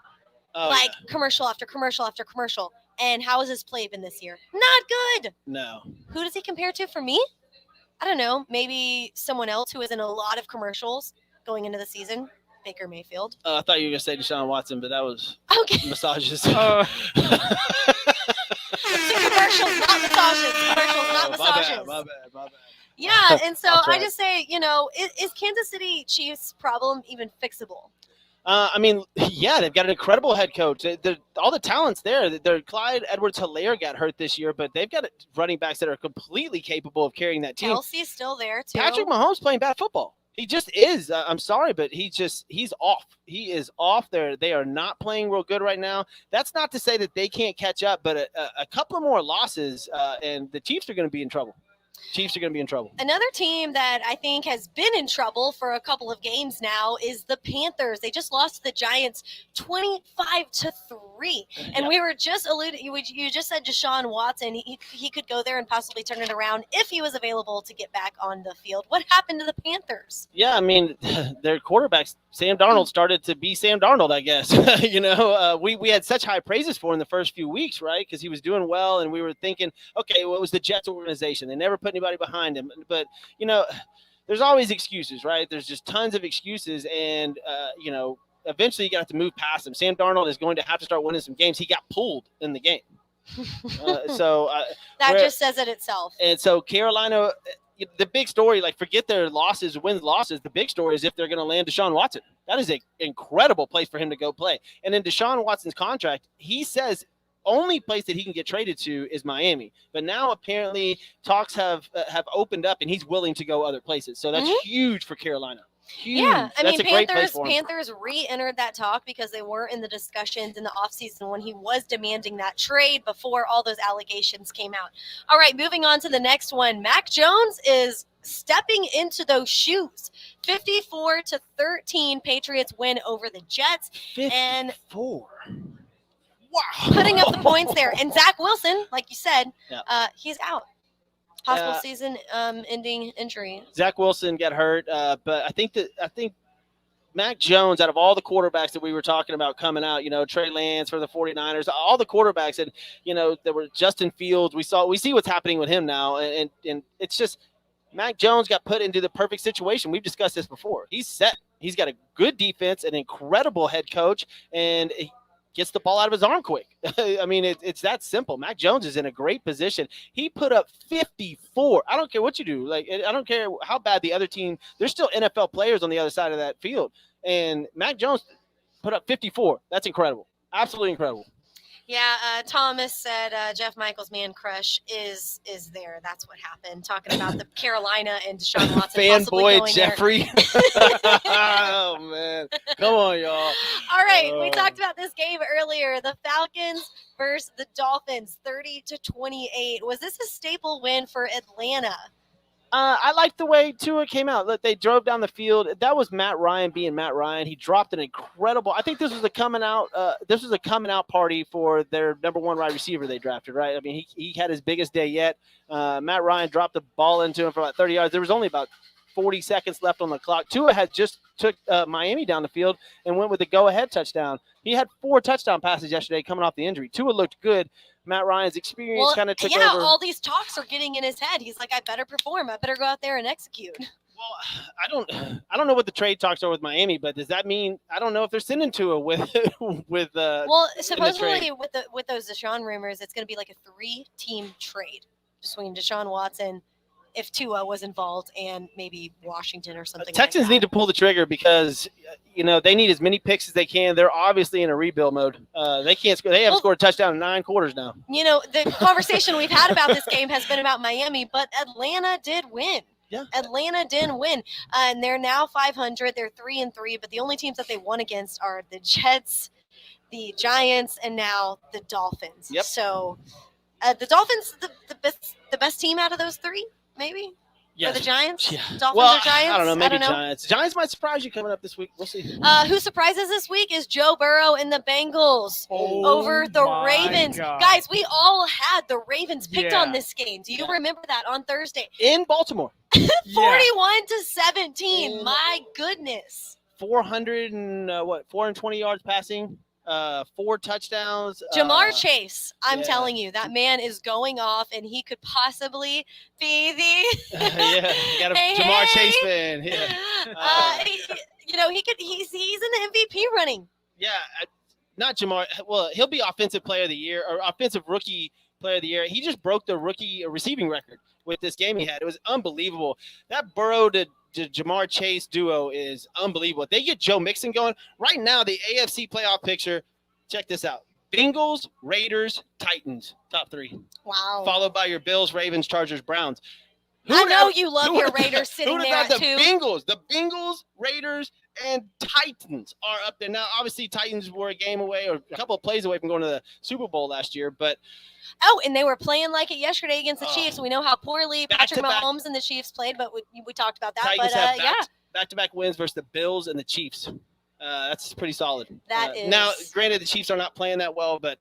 Commercial after commercial after commercial. And how has his play been this year? Not good. No. Who does he compare to for me? I don't know. Maybe someone else who is in a lot of commercials going into the season. Baker Mayfield. I thought you were going to say Deshaun Watson, but that was okay. Massages. Commercials, not massages. Commercials, not massages. My bad. Yeah, and so I just say, is Kansas City Chiefs problem even fixable? They've got an incredible head coach. All the talent's there. Clyde Edwards-Helaire got hurt this year, but they've got running backs that are completely capable of carrying that team. Kelsey's still there, too. Patrick Mahomes playing bad football. He just is. I'm sorry, but he's off. He is off there. They are not playing real good right now. That's not to say that they can't catch up, but a couple of more losses, and the Chiefs are going to be in trouble. Another team that I think has been in trouble for a couple of games now is the Panthers. They just lost to the Giants 25-3. And we were just you just said Deshaun Watson. He could go there and possibly turn it around if he was available to get back on the field. What happened to the Panthers? Yeah, their quarterback, Sam Darnold, started to be Sam Darnold, I guess. We had such high praises for him the first few weeks, right? Because he was doing well, and we were thinking, okay, well, it was the Jets organization. They never put anybody behind him. But, there's always excuses, right? There's just tons of excuses. And, eventually you got to move past him. Sam Darnold is going to have to start winning some games. He got pulled in the game. That just says it itself. And so Carolina, the big story, forget their losses, wins, losses. The big story is if they're going to land Deshaun Watson. That is an incredible place for him to go play. And in Deshaun Watson's contract, he says only place that he can get traded to is Miami. But now apparently talks have opened up, and he's willing to go other places. So that's huge for Carolina. Huge. Yeah, I mean, That's a great place for him. Panthers re-entered that talk because they were in the discussions in the offseason when he was demanding that trade before all those allegations came out. All right, moving on to the next one. Mac Jones is stepping into those shoes. 54-13, Patriots win over the Jets. 54. Wow. Putting up the points there. And Zach Wilson, like you said, Yeah. he's out. Possible season-ending injury. Zach Wilson got hurt, but I think Mac Jones, out of all the quarterbacks that we were talking about coming out, Trey Lance for the 49ers, all the quarterbacks, and there were Justin Fields. We see what's happening with him now, and it's just Mac Jones got put into the perfect situation. We've discussed this before. He's set. He's got a good defense, an incredible head coach, and he gets the ball out of his arm quick. I mean, it's that simple. Mac Jones is in a great position. He put up 54. I don't care what you do. I don't care how bad the other team. There's still NFL players on the other side of that field, and Mac Jones put up 54. That's incredible. Absolutely incredible. Yeah, Thomas said Jeff Michaels' man crush is there. That's what happened. Talking about the Carolina and Deshaun Watson. Fanboy Jeffrey. Oh, man. Come on, y'all. All right, we talked about this game earlier. The Falcons versus the Dolphins, 30-28. Was this a staple win for Atlanta? I like the way Tua came out. Look, they drove down the field. That was Matt Ryan being Matt Ryan. He dropped an incredible. I think this was a coming out. This was a coming out party for their number one wide receiver they drafted. Right. I mean, he had his biggest day yet. Matt Ryan dropped the ball into him for about 30 yards. There was only about 40 seconds left on the clock. Tua had just took Miami down the field and went with the go-ahead touchdown. He had 4 touchdown passes yesterday coming off the injury. Tua looked good. Matt Ryan's experience kind of took over. Yeah, all these talks are getting in his head. He's like, I better perform. I better go out there and execute. Well, I don't know what the trade talks are with Miami, but does that mean I don't know if they're sending Tua with Well, supposedly with those Deshaun rumors, it's going to be like a 3-team trade between Deshaun Watson, if Tua was involved, and maybe Washington or something. Texans need to pull the trigger because they need as many picks as they can. They're obviously in a rebuild mode. They can't score. They haven't scored a touchdown in 9 quarters now. The conversation we've had about this game has been about Miami, but Atlanta did win. Yeah. Atlanta did win, and they're now 500. They're 3-3, but the only teams that they won against are the Jets, the Giants, and now the Dolphins. Yep. So the Dolphins, the best team out of those 3. Maybe? Yes. Or the Giants? Yeah. Dolphins or Giants? I don't know. Maybe Giants. Giants might surprise you coming up this week. We'll see. Who surprises this week is Joe Burrow and the Bengals over the Ravens. God. Guys, we all had the Ravens picked on this game. Do you remember that on Thursday? In Baltimore. 41-17. My goodness. 420 yards passing. 4 touchdowns. Jamar Chase, I'm telling you, that man is going off, and he could possibly be the. Yeah, you got a Jamar Chase fan. Yeah. He's in the MVP running. Yeah, not Jamar. Well, he'll be offensive player of the year or offensive rookie player of the year. He just broke the rookie receiving record with this game he had. It was unbelievable. That Burrow to Jamar Chase duo is unbelievable. If they get Joe Mixon going right now, the AFC playoff picture, check this out. Bengals, Raiders, Titans, top 3. Wow. Followed by your Bills, Ravens, Chargers, Browns. I know you love your Raiders sitting there at 2. The Bengals, Raiders, and Titans are up there. Now, obviously, Titans were a game away or a couple of plays away from going to the Super Bowl last year, but and they were playing like it yesterday against the Chiefs. We know how poorly Patrick Mahomes and the Chiefs played, but we talked about that. Titans have back-to-back wins versus the Bills and the Chiefs. That's pretty solid. That is. Now, granted, the Chiefs are not playing that well, but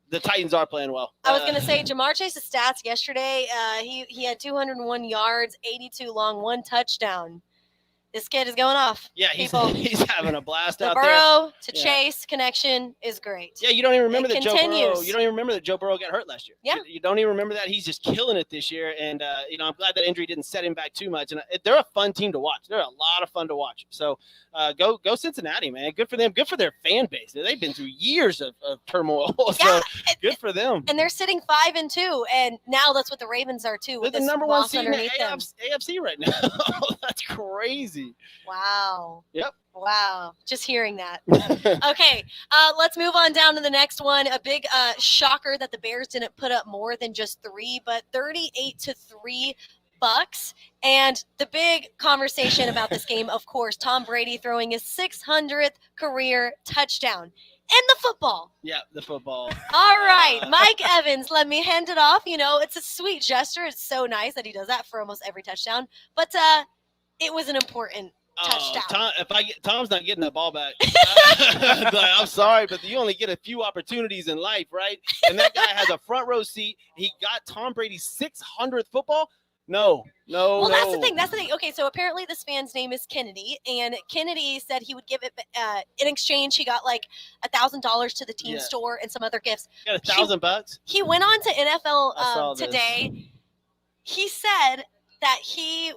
the Titans are playing well. I was going to say, Jamar Chase's stats yesterday, he had 201 yards, 82 long, 1 touchdown. This kid is going off. Yeah, he's having a blast out there. The Burrow to Chase connection is great. Yeah, you don't even remember that Joe Burrow. You don't even remember that Joe Burrow got hurt last year. Yeah, you don't even remember that. He's just killing it this year, and I'm glad that injury didn't set him back too much. And they're a fun team to watch. They're a lot of fun to watch. So go Cincinnati, man. Good for them. Good for their fan base. They've been through years of turmoil. So good for them. And they're sitting 5-2, and now that's what the Ravens are too. They're the number 1 seed in the AFC right now. That's crazy. Wow. Yep. Wow. Just hearing that. Okay. Let's move on down to the next one. A big shocker that the Bears didn't put up more than just 3, but 38-3 Bucks. And the big conversation about this game, of course, Tom Brady throwing his 600th career touchdown. And the football. Yeah, the football. All right, Mike Evans, let me hand it off. You know, it's a sweet gesture. It's so nice that he does that for almost every touchdown. But it was an important touchdown. Tom's not getting that ball back. I'm sorry, but you only get a few opportunities in life, right? And that guy has a front row seat. He got Tom Brady's 600th football. No. Well, that's the thing. Okay, so apparently this fan's name is Kennedy, and Kennedy said he would give it in exchange. He got like $1,000 to the team store and some other gifts. You got $1,000? He went on to NFL today. He said that he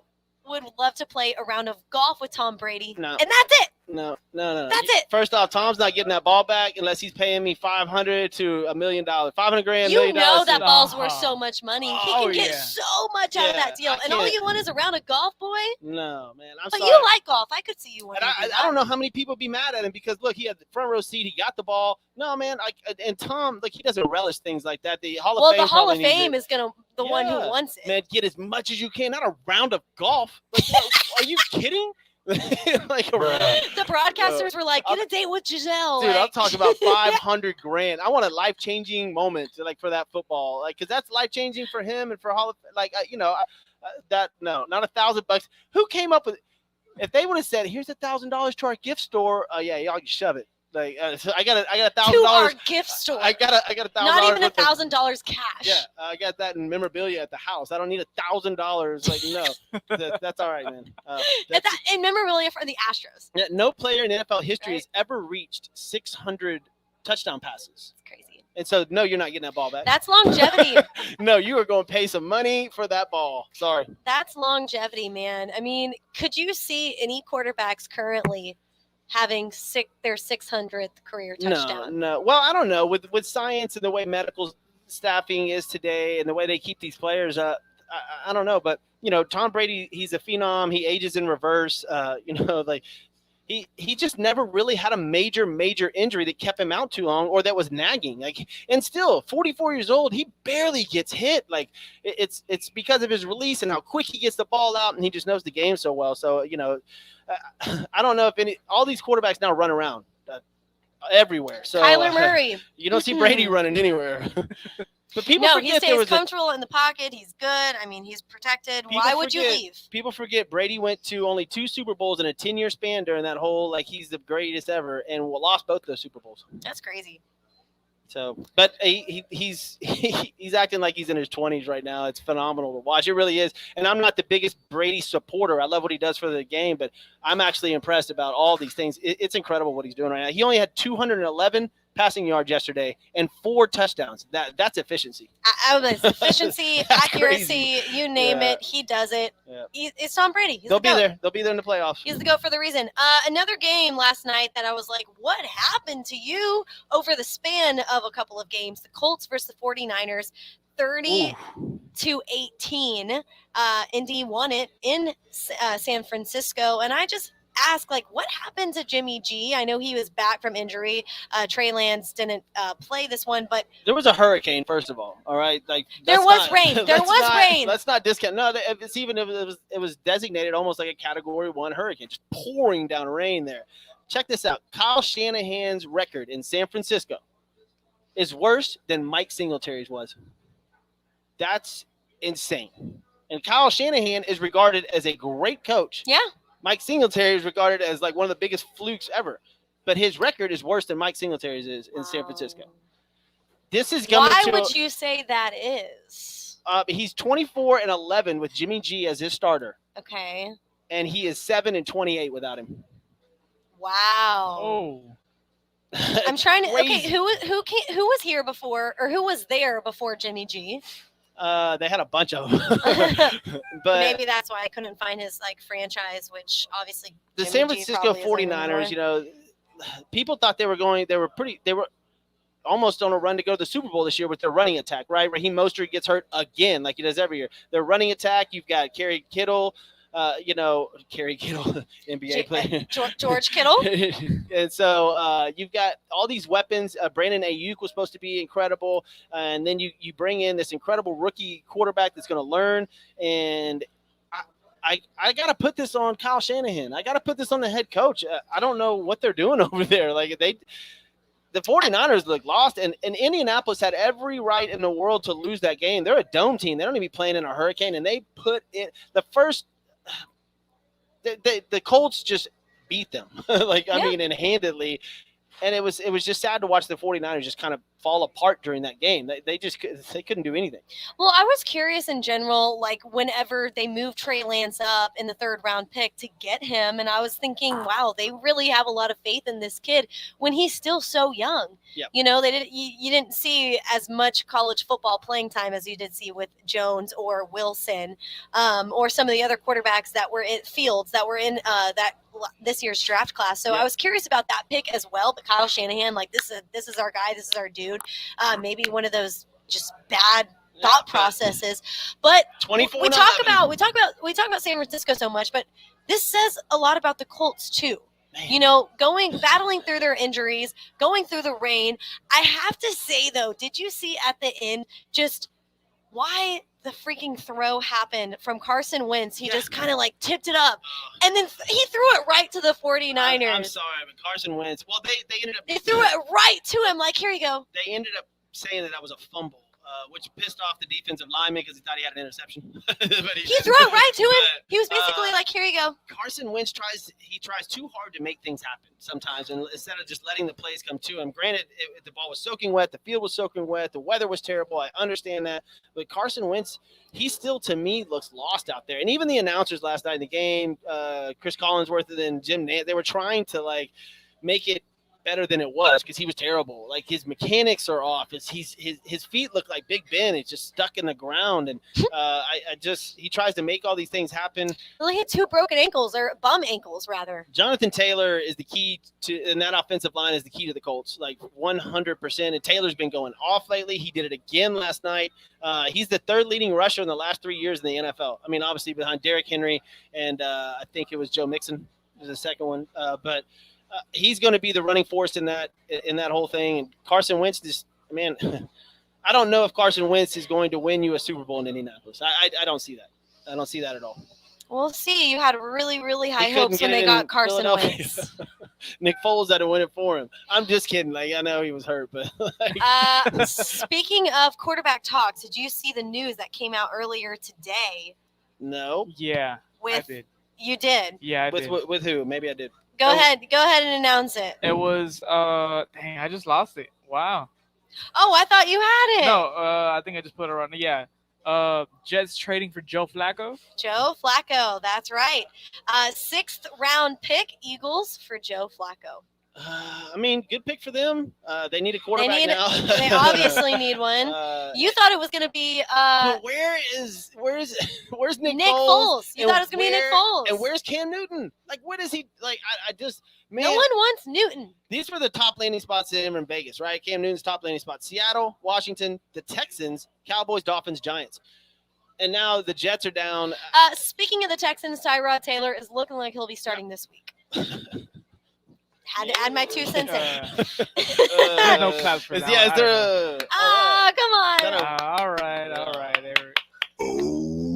would love to play a round of golf with Tom Brady, and that's it. No. That's it. First off, Tom's not getting that ball back unless he's paying me $500 to $1 million, $500 grand. You know that ball's worth so much money. He can get yeah. so much out of that deal, and all you want is a round of golf, boy. No, man. But you like golf. I could see you wanting. I don't know how many people be mad at him because look, he had the front row seat. He got the ball. No, man. And Tom, he doesn't relish things like that. The Hall of Fame. Well, the Hall of Fame is gonna one who wants it. Man, get as much as you can. Not a round of golf. Are you kidding? The broadcasters were like, "Get a date with Giselle." Dude, I'm talking about $500 grand. I want a life-changing moment, for that football, because that's life-changing for him and for Hall of, not $1,000. Who came up with? If they would have said, "Here's $1,000 to our gift store," y'all can shove it. I got $1,000 to our gift store. I got $1,000. Not even $1,000 cash. Yeah, I got that in memorabilia at the house. I don't need $1,000. No, that's all right, man. In memorabilia for the Astros. Yeah, no player in NFL history has ever reached 600 touchdown passes. It's crazy. And so, no, you're not getting that ball back. That's longevity. No, you are going to pay some money for that ball. Sorry. That's longevity, man. I mean, could you see any quarterbacks currently having their 600th career touchdown? No. Well, I don't know. With science and the way medical staffing is today and the way they keep these players up, I don't know. But, Tom Brady, he's a phenom. He ages in reverse. He just never really had a major injury that kept him out too long or that was nagging. And still, 44 years old, he barely gets hit. It's because of his release and how quick he gets the ball out, and he just knows the game so well. So, I don't know if all these quarterbacks now run around everywhere. So Kyler Murray. You don't see Brady running anywhere. But people forget he stays comfortable in the pocket. He's good. I mean, he's protected. Why would you leave? People forget Brady went to only 2 Super Bowls in a 10-year span during that whole, he's the greatest ever, and lost both those Super Bowls. That's crazy. So, but he's acting like he's in his 20s right now. It's phenomenal to watch. It really is. And I'm not the biggest Brady supporter. I love what he does for the game, but I'm actually impressed about all these things. It's incredible what he's doing right now. He only had 211 passing yards yesterday and 4 touchdowns. That's efficiency. Efficiency, accuracy, you name it. He does it. Yeah. It's Tom Brady. They'll be there. They'll be there in the playoffs. He's the GOAT for the reason. Another game last night that I was like, what happened to you over the span of a couple of games? The Colts versus the 49ers, 30-18. Indy won it in San Francisco. And I just ask, what happened to Jimmy G? I know he was back from injury. Trey Lance didn't play this one, but there was a hurricane. First of all right, there was rain. There was rain. Let's not discount. No, it's even if it was designated almost like a Category 1 hurricane, just pouring down rain there. Check this out. Kyle Shanahan's record in San Francisco is worse than Mike Singletary's was. That's insane. And Kyle Shanahan is regarded as a great coach. Yeah. Mike Singletary is regarded as one of the biggest flukes ever, but his record is worse than Mike Singletary's is in San Francisco. This is going. Why would you say that is? He's 24-11 with Jimmy G as his starter. Okay. And he is 7-28 without him. Wow. Oh. I'm trying to. Okay, who was here before, or who was there before Jimmy G? They had a bunch of them. But maybe that's why I couldn't find his franchise, which obviously the San Francisco 49ers, people thought they were almost on a run to go to the Super Bowl this year with their running attack, right? Raheem Mostert gets hurt again like he does every year. Their running attack, you've got Kerry Kittle, Kerry Kittle, NBA player. George Kittle. And so you've got all these weapons. Brandon Ayuk was supposed to be incredible. And then you bring in this incredible rookie quarterback that's going to learn. And I got to put this on Kyle Shanahan. I got to put this on the head coach. I don't know what they're doing over there. Like the 49ers look lost, and Indianapolis had every right in the world to lose that game. They're a dome team. They don't even be playing in a hurricane, and they put it the first the Colts just beat them. I mean, and handedly. And it was just sad to watch the 49ers just kind of fall apart during that game. They couldn't do anything. Well, I was curious in general, like whenever they moved Trey Lance up in the 3rd round pick to get him, and I was thinking, wow, they really have a lot of faith in this kid when he's still so young. Yep. You know, you didn't see as much college football playing time as you did see with Jones or Wilson, or some of the other quarterbacks that were in Fields that were in this year's draft class. So I was curious about that pick as well. But Kyle Shanahan, like this is our guy, this is our dude. Maybe one of those just bad thought processes. But 24 we talk about San Francisco so much, but this says a lot about the Colts too. Man. You know, battling through their injuries, going through the rain. I have to say though, did you see at the end just why the freaking throw happened from Carson Wentz? He just kind of like tipped it up, and then he threw it right to the 49ers. I'm sorry, but Carson Wentz. Well, they ended up. They threw it right to him. Like, here you go. They ended up saying that was a fumble, which pissed off the defensive lineman because he thought he had an interception. But he threw it right to him. He was basically like, here you go. Carson Wentz tries too hard to make things happen sometimes, and instead of just letting the plays come to him. Granted, the ball was soaking wet, the field was soaking wet, the weather was terrible. I understand that, but Carson Wentz, he still to me looks lost out there. And even the announcers last night in the game, Chris Collinsworth and Jim Nantz, they were trying to like make it better than it was because he was terrible. Like his mechanics are off. His feet look like Big Ben. It's just stuck in the ground, and he tries to make all these things happen. Well, he had 2 broken ankles, or bum ankles rather. Jonathan Taylor is the key and that offensive line is the key to the Colts, like 100%. And Taylor's been going off lately. He did it again last night. He's the 3rd leading rusher in the last 3 years in the NFL. I mean, obviously behind Derrick Henry and I think it was Joe Mixon was the second one, but. He's going to be the running force in that whole thing. And Carson Wentz, I don't know if Carson Wentz is going to win you a Super Bowl in Indianapolis. I don't see that. I don't see that at all. We'll see. You had really, really high hopes when they got Carson Wentz. Nick Foles had to win it for him. I'm just kidding. Like, I know he was hurt, but speaking of quarterback talks, did you see the news that came out earlier today? No. Yeah, I did. You did? Yeah, I did. With who? Maybe I did. Go ahead and announce it. It was dang, I just lost it. Wow. Oh, I thought you had it. No, I think I just put it on. Yeah. Jets trading for Joe Flacco. Joe Flacco, that's right. 6th round pick, Eagles for Joe Flacco. I mean, good pick for them. They need a quarterback now. They obviously need one. You thought it was going to be. But where's Nick Foles? You thought it was going to be Nick Foles. And where's Cam Newton? Like, what is he like? I just man. No one wants Newton. These were the top landing spots in Vegas, right? Cam Newton's top landing spot: Seattle, Washington, the Texans, Cowboys, Dolphins, Giants. And now the Jets are down. Speaking of the Texans, Tyrod Taylor is looking like he'll be starting this week. Had to add my 2 cents in. No claps for that. Yeah, is there a... come on. All right.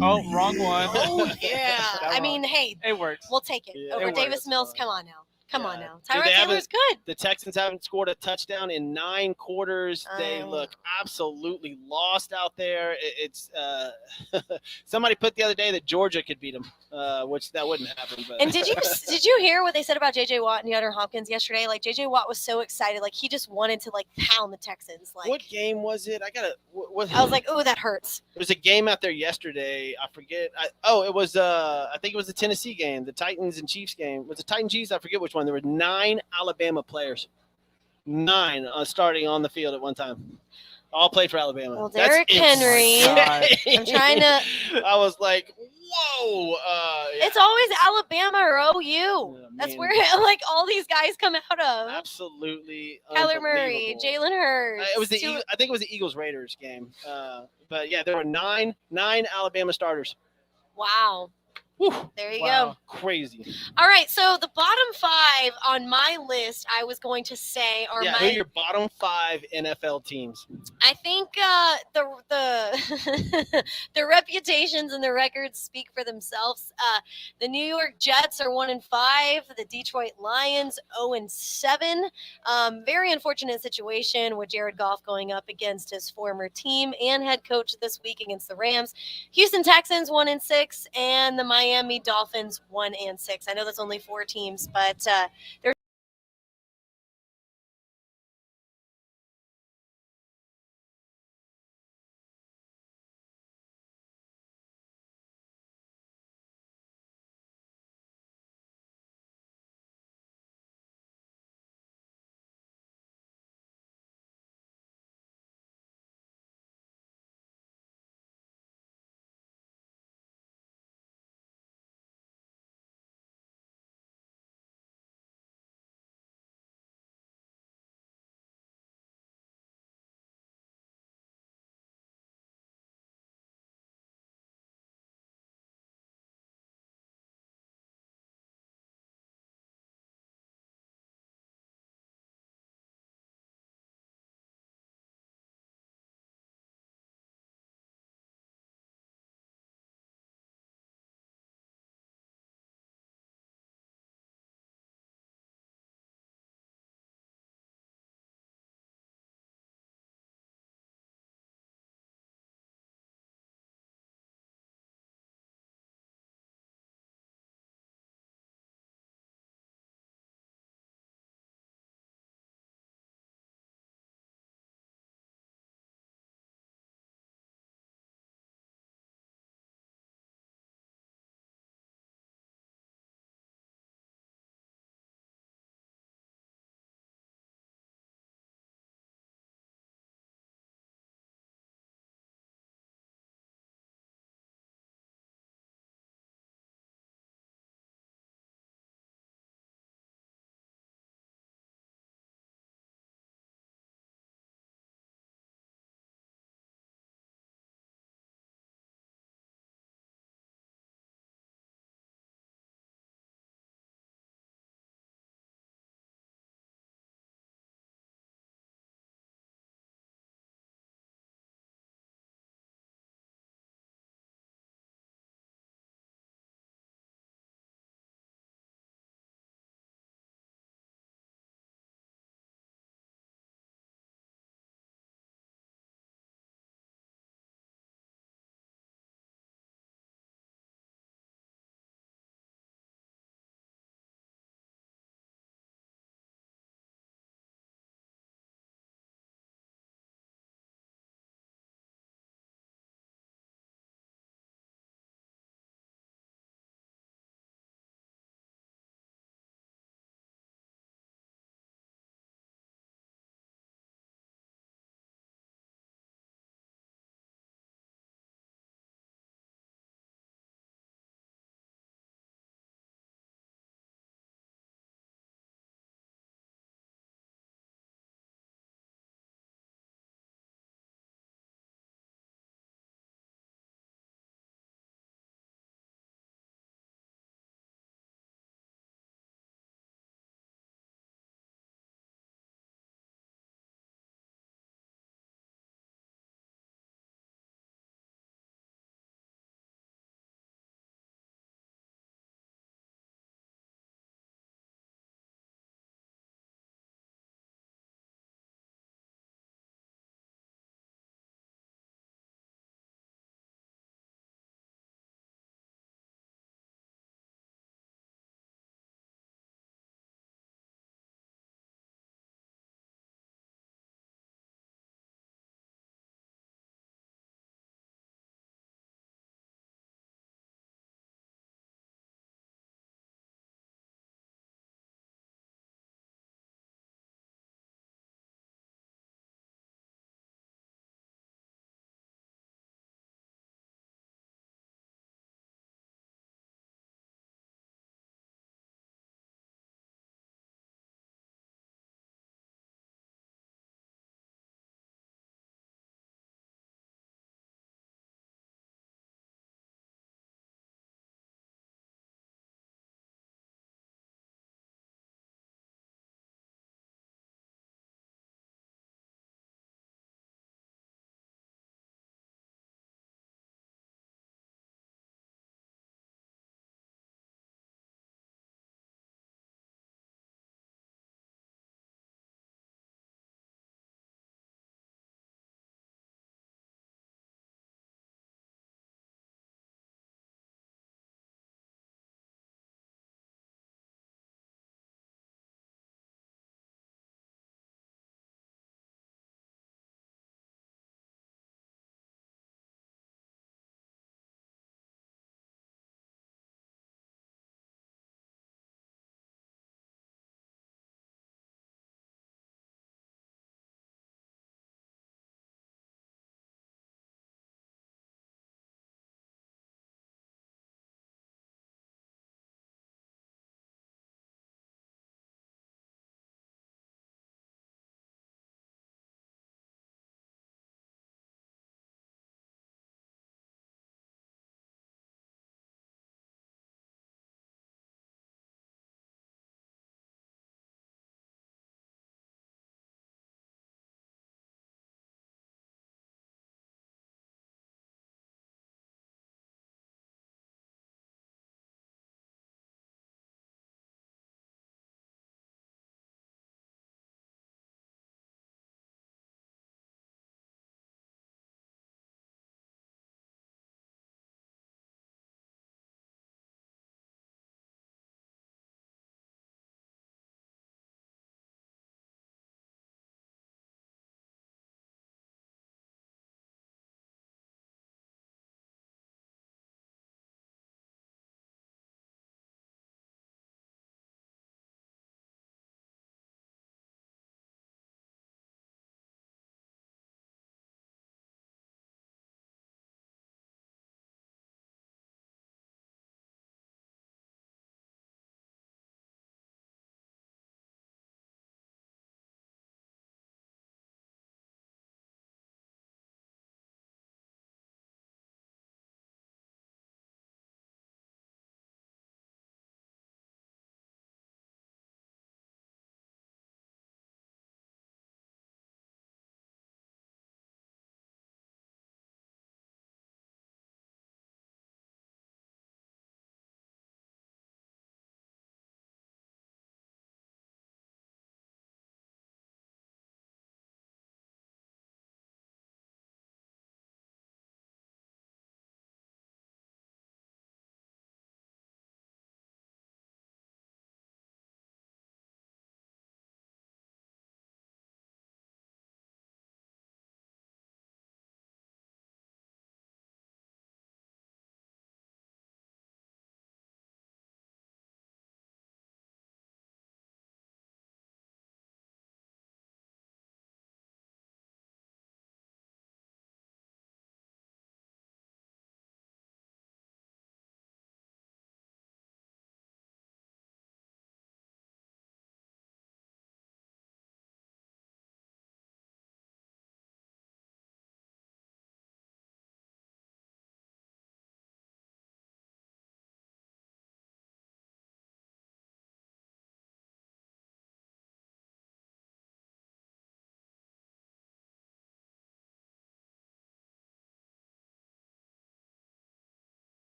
Oh, wrong one. Oh, yeah. I mean, hey. It works. We'll take it. Yeah, Over it Davis works. Mills, come on now. Come on now. Dude, Tyrod Taylor's good. The Texans haven't scored a touchdown in 9 quarters. They look absolutely lost out there. It's somebody put the other day that Georgia could beat them, which that wouldn't happen. But. And did you hear what they said about J.J. Watt and DeAndre Hopkins yesterday? Like, J.J. Watt was so excited. Like, he just wanted to, like, pound the Texans. Like, what game was it? I was like, oh, that hurts. There was a game out there yesterday. I forget. It was I think it was the Tennessee game, the Titans and Chiefs game. Was it Titans Chiefs? I forget which one. There were 9 Alabama players. 9 starting on the field at one time. All played for Alabama. Well, Derrick Henry. I'm trying to. I was like, whoa. Yeah. It's always Alabama or OU. That's where like all these guys come out of. Absolutely. Kyler Murray, Jalen Hurts. It was I think it was the Eagles Raiders game. But yeah, there were 9 Alabama starters. Wow. Whew. There you go. crazy. All right, so the bottom 5 on my list, I was going to say are Who are your bottom 5 NFL teams? I think the the reputations and the records speak for themselves. The New York Jets are 1-5. The Detroit Lions 0-7. Very unfortunate situation with Jared Goff going up against his former team and head coach this week against the Rams. Houston Texans 1-6, and the Miami Dolphins 1-6. I know that's only 4 teams, but there's